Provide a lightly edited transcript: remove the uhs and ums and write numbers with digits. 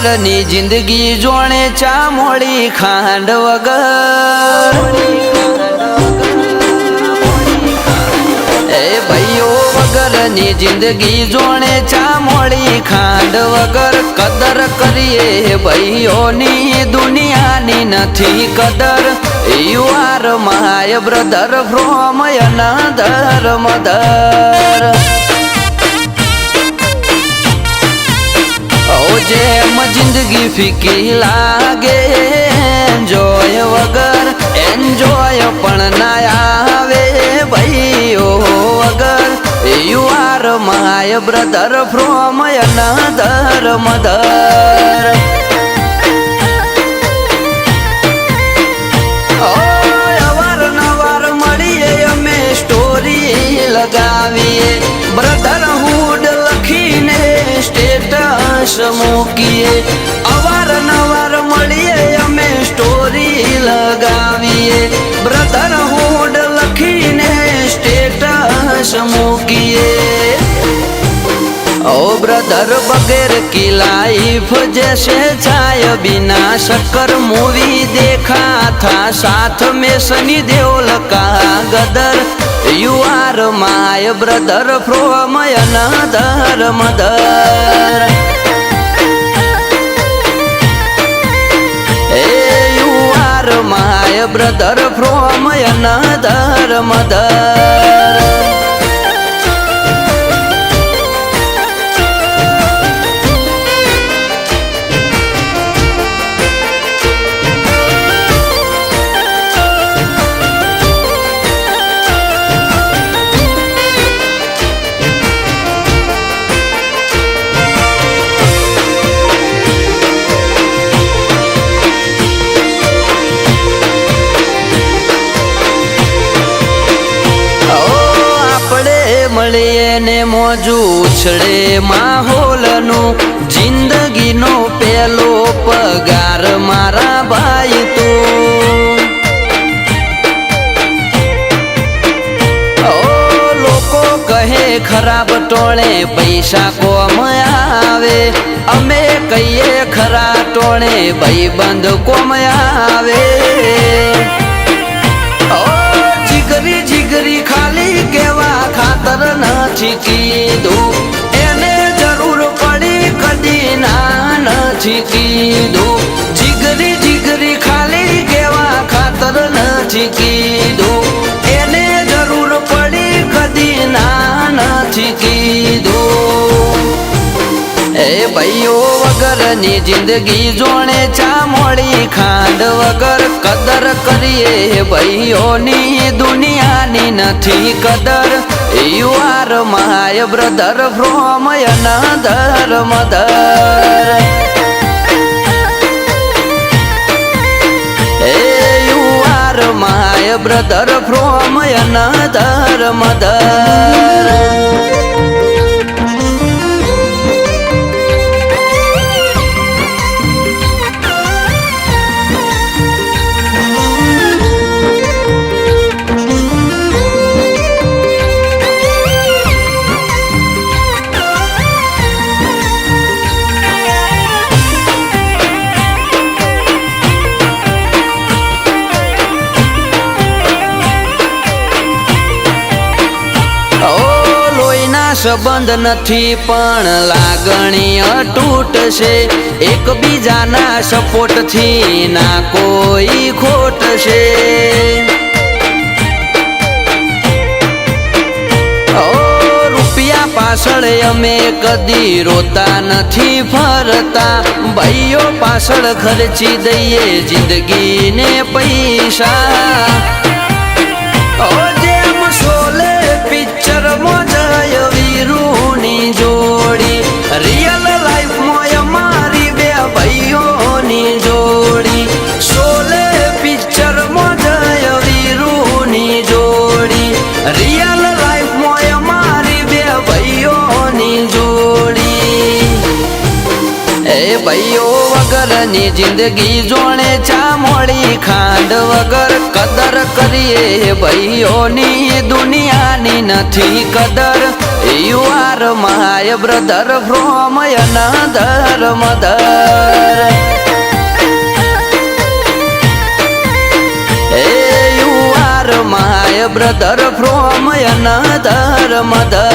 વગરની જિંદગી જોણે ચામોળી ખાંડ વગર એ ભાઈઓ વગરની જિંદગી જોણે ચામોળી ખાંડ વગર કદર કરીએ ભાઈઓની દુનિયાની નથી કદર you are my brother from another mother જેમ જિંદગી ફીકી લાગે એન્જોય વગર એન્જોય પણ ના આવે ભાઈઓ વગર you are my brother from another mother અવારનવાર મળીએ અમે સ્ટોરી લગાવીએ બ્રધરહુડ લખીને સ્ટેટસ મૂકીએ અવારનવાર મળીએ અમે સ્ટોરી લગાવીએ બ્રધરહુડ લખીને સ્ટેટસ મૂકીએ ओ ब्रदर बगैर की लाइफ जैसे चाय बिना शक्कर मूवी देखा था साथ में सनी देओल का Gadar you are my brother from another mother you are my brother from another mother મળીએ ને મોજું ઉછળે માહોલનું જિંદગીનો પેલો પગાર મારા ભાઈ તું લોકો કહે ખરાબ ટોળે પૈસા કોમ આવે અમે કહીએ ખરા ટોળે ભાઈબંધ કોમ આવે જીગરી જીગરી ખાલી કેવા ખાતર નથી કીધું એને જરૂર પડી કદી ના નથી કીધું જીગરી જીગરી ખાલી કેવા ખાતર નથી કીધું એને જરૂર પડી કદી ના નથી કીધું એ ભાઈઓ વગરની જિંદગી જોણે ચામોળી ખાંડ વગર કદર કરીએ ભાઈઓની દુનિયાની નથી કદર you are my brother from another mother you are my brother from another mother સંબંધ નથી પણ લાગણી અતૂટ છે એકબીજાના સપોર્ટથી ના કોઈ ખોટ છે રૂપિયા પાછળ અમે કદી રોતા નથી ફરતા ભાઈઓ પાછળ ખર્ચી દઈએ જિંદગીને પૈસા જેમ શોલે પિક્ચરમાં જય વીરુની જોડી રિયલ લાઈફ ની જિંદગી જોણે ચા મોળી ખાંડ વગર કદર કરીએ ભાઈઓની દુનિયાની નથી કદર. You are my brother from another mother. You are my brother from another mother.